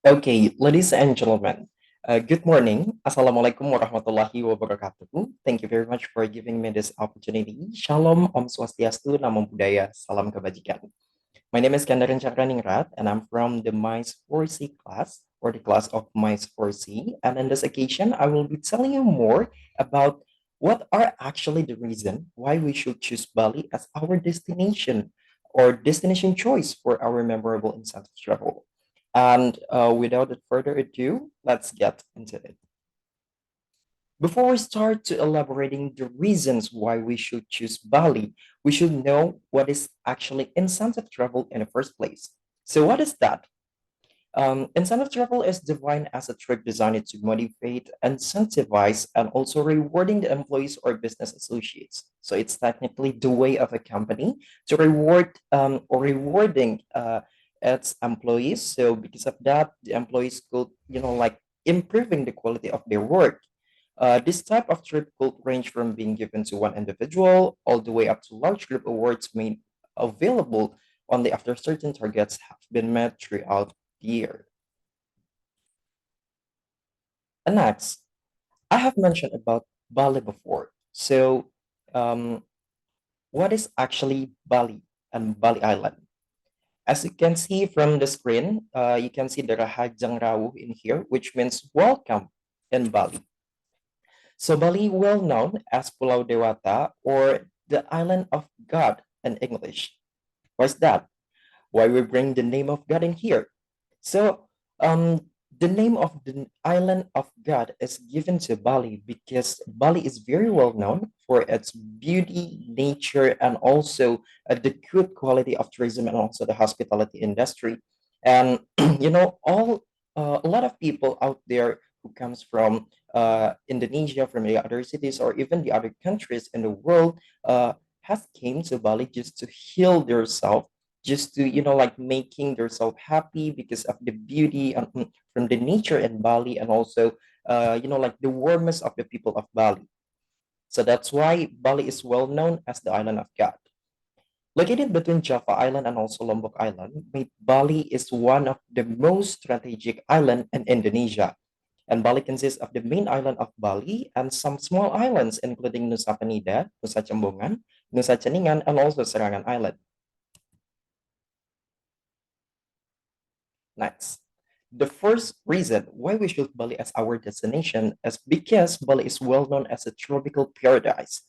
Okay, ladies and gentlemen, good morning. Assalamualaikum warahmatullahi wabarakatuh. Thank you very much for giving me this opportunity. Shalom, Om Swastiastu, Namo Buddhaya, Salam Kebajikan. My name is Cakraningrat, and I'm from the MICE 4C class, or the class of MICE 4C. And on this occasion, I will be telling you more about what are actually the reason why we should choose Bali as our destination or destination choice for our memorable incentive travel. And without further ado, let's get into it. Before we start to elaborating the reasons why we should choose Bali, we should know what is actually incentive travel in the first place. So what is that? Incentive travel is defined as a trip designed to motivate, incentivize, and also rewarding the employees or business associates. So it's technically the way of a company to reward or rewarding its employees. So because of that, the employees could, like improving the quality of their work. This type of trip could range from being given to one individual all the way up to large group awards made available only after certain targets have been met throughout the year. And next, I have mentioned about Bali before. So, um, what is actually Bali and Bali Island? As you can see from the screen, you can see the Rahajang Rawu in here, which means welcome in Bali. So Bali, well known as Pulau Dewata or the Island of God in English. What's that? Why we bring the name of God in here? So the name of the island of God is given to Bali because Bali is very well known for its beauty, nature, and also the good quality of tourism and also the hospitality industry. And all a lot of people out there who comes from Indonesia, from the other cities, or even the other countries in the world, has came to Bali just to heal themselves, just to like making themselves happy because of the beauty from the nature in Bali, and also like the warmth of the people of Bali. So that's why Bali is well known as the island of God. Located between Java Island and also Lombok Island, Bali is one of the most strategic island in Indonesia. And Bali consists of the main island of Bali and some small islands, including Nusa Penida, Nusa Cembongan, Nusa Ceningan, and also Serangan Island. Next, the first reason why we choose Bali as our destination is because Bali is well known as a tropical paradise.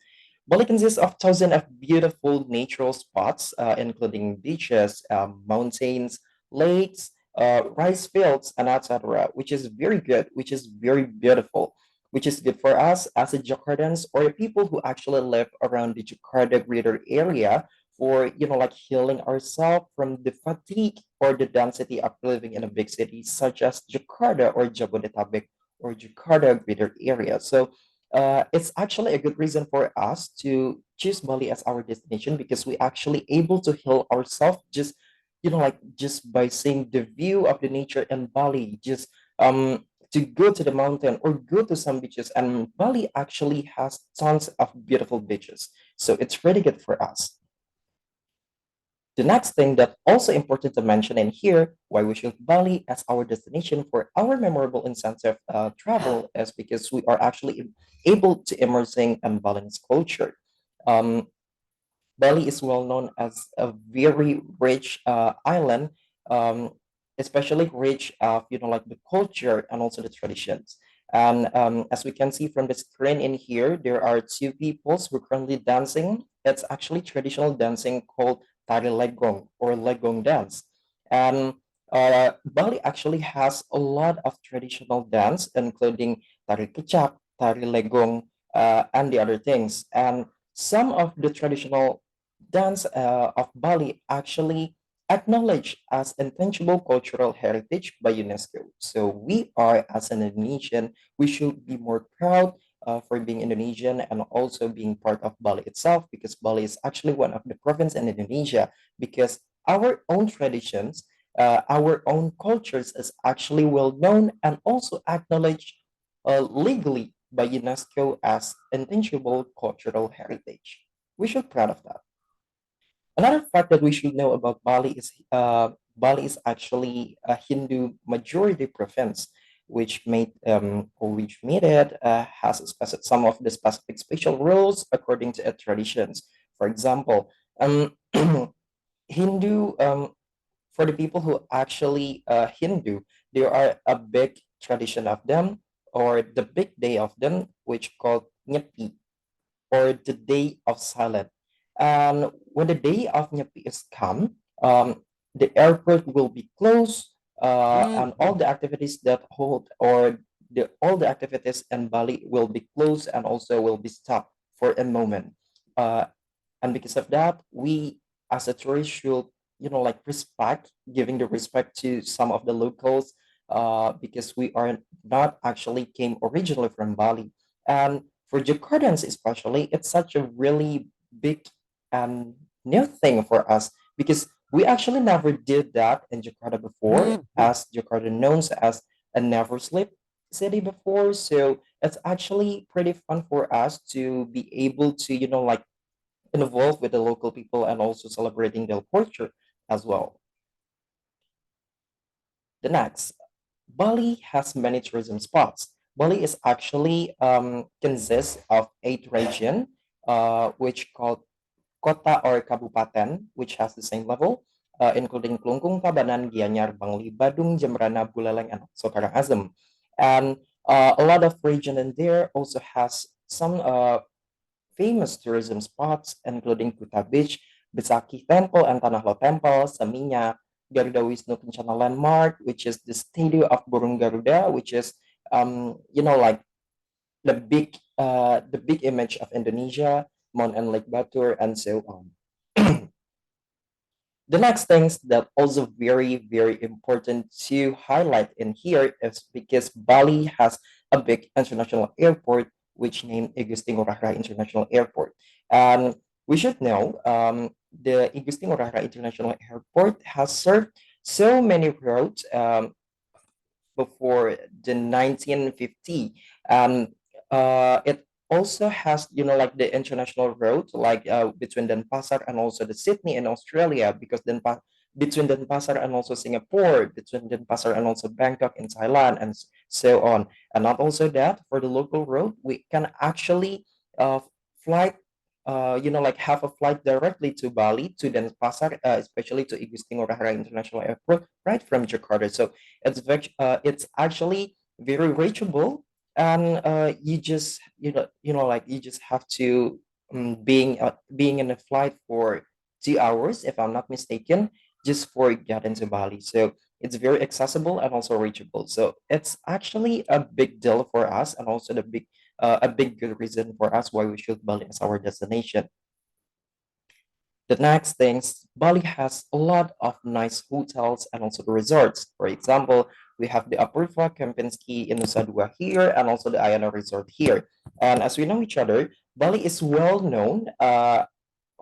Bali consists of thousands of beautiful natural spots, including beaches, mountains, lakes, rice fields, and etc., which is very good, which is very beautiful, which is good for us as a Jakartans or the people who actually live around the Jakarta greater area for like healing ourselves from the fatigue or the density of living in a big city such as Jakarta or Jabodetabek or Jakarta greater area. So it's actually a good reason for us to choose Bali as our destination because we actually able to heal ourselves just like just by seeing the view of the nature in Bali, just to go to the mountain or go to some beaches. And Bali actually has tons of beautiful beaches, so it's really good for us. The next thing that also important to mention in here, why we choose Bali as our destination for our memorable incentive travel is because we are actually able to immersing in Balinese culture. Um, Bali is well known as a very rich island, um, especially rich of like the culture and also the traditions. And as we can see from the screen in here, there are two peoples who are currently dancing. It's actually traditional dancing called tari legong or legong dance. And Bali actually has a lot of traditional dance, including tari kecak, tari legong, and the other things. And some of the traditional dance of Bali actually acknowledged as intangible cultural heritage by UNESCO. So we are, as an Indonesian, we should be more proud for being Indonesian and also being part of Bali itself, because Bali is actually one of the province in Indonesia, because our own traditions, our own cultures is actually well known and also acknowledged legally by UNESCO as intangible cultural heritage. We should be proud of that. Another fact that we should know about Bali is Bali is actually a Hindu majority province, which made it has some of the specific special rules according to its traditions. For example, Hindu for the people who actually Hindu, there are a big tradition of them or the big day of them, which called Nyepi or the day of silence. And when the day of Nyepi is come, the airport will be closed, and all the activities that hold or all the activities in Bali will be closed and also will be stopped for a moment. Uh, and because of that, we as a tourist should, like respect, giving the respect to some of the locals, because we are not actually came originally from Bali. And for Jacordans especially, it's such a really big and new thing for us because we actually never did that in Jakarta before, as Jakarta known as a never sleep city before. So it's actually pretty fun for us to be able to, like involved with the local people and also celebrating their culture as well. The next, Bali has many tourism spots. Bali is actually consists of 8 region, which called kota or kabupaten, which has the same level, including Klungkung, Tabanan, Gianyar, Bangli, Badung, Jembrana, Buleleng, and also Karangasem. And a lot of region in there also has some famous tourism spots, including Kuta Beach, Besaki Temple, and Tanah Temple, Saminya, Garuda Wisnu Kencana Landmark, which is the statue of Burung Garuda, which is, like the big image of Indonesia, Mount and Lake Batur, and so on. The next things that also very, very important to highlight in here is because Bali has a big international airport, which named Agustin Ngurah Rai International Airport. And we should know the Agustin Ngurah Rai International Airport has served so many routes before the 1950. And it also has, like the international road, like between Denpasar and also the Sydney in Australia, because between Denpasar and also Singapore, between Denpasar and also Bangkok in Thailand, and so on. And not also that, for the local road, we can actually fly, like have a flight directly to Bali, to Denpasar, especially to Igusti Ngurah Rai International Airport, right from Jakarta. So it's actually very reachable, and you just like you just have to being in a flight for 2 hours, if I'm not mistaken, just for getting to Bali. So it's very accessible and also reachable. So it's actually a big deal for us, and also a big good reason for us why we should Bali as our destination. The next things, Bali has a lot of nice hotels and also the resorts. For example, we have the Apurva Kempinski in Nusa Dua here, and also the Ayana Resort here. And as we know each other, Bali is well known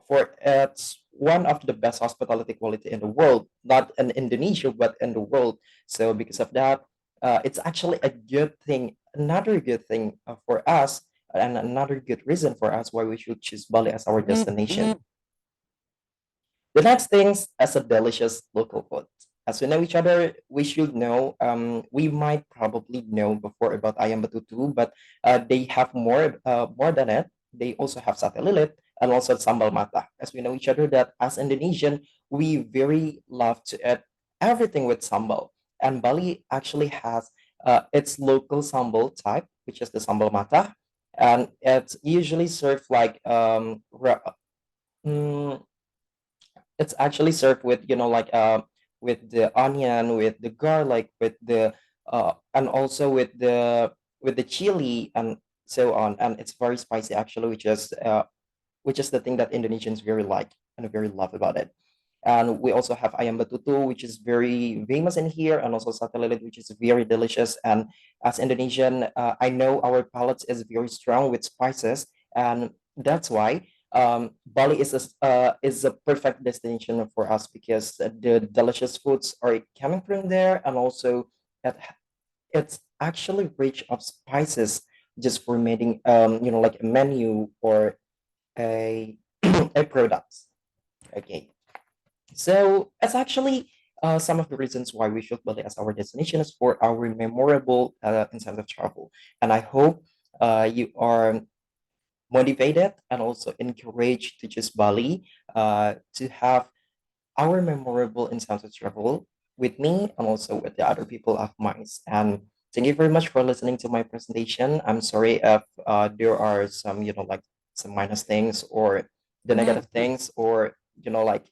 for its one of the best hospitality quality in the world, not in Indonesia, but in the world. So because of that, it's actually a good thing, another good thing for us, and another good reason for us why we should choose Bali as our destination. The next things as a delicious local food. As we know each other, we should know. We might probably know before about ayam betutu, but they have more than it. They also have sate lilit and also sambal mata. As we know each other, that as Indonesian, we very love to eat everything with sambal. And Bali actually has its local sambal type, which is the sambal mata, and it's usually served like mm, it's actually served with, with the onion, with the garlic, with the and also with the chili and so on, and it's very spicy actually, which is the thing that Indonesians very like and very love about it. And we also have ayam betutu, which is very famous in here, and also sate lilit, which is very delicious. And as Indonesian, I know our palate is very strong with spices, and that's why Bali is a perfect destination for us because the delicious foods are coming from there, and also it, it's actually rich of spices just for making like a menu or a a product. Okay, so it's actually some of the reasons why we should Bali as our destination is for our memorable insights of travel. And I hope you are motivated and also encouraged to choose Bali to have our memorable insights of travel with me and also with the other people of mine. And thank you very much for listening to my presentation. I'm sorry if there are some, like some minus things or the negative things, or, like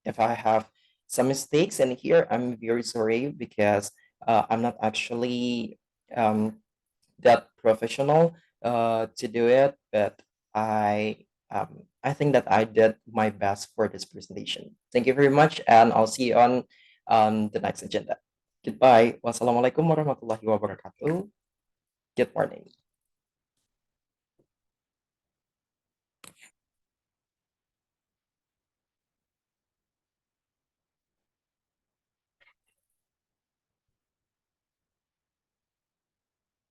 if I have some mistakes in here, I'm very sorry because I'm not actually that professional to do it, but I think that I did my best for this presentation. Thank you very much, and I'll see you on the next agenda. Goodbye. Wassalamualaikum warahmatullahi wabarakatuh. Good morning.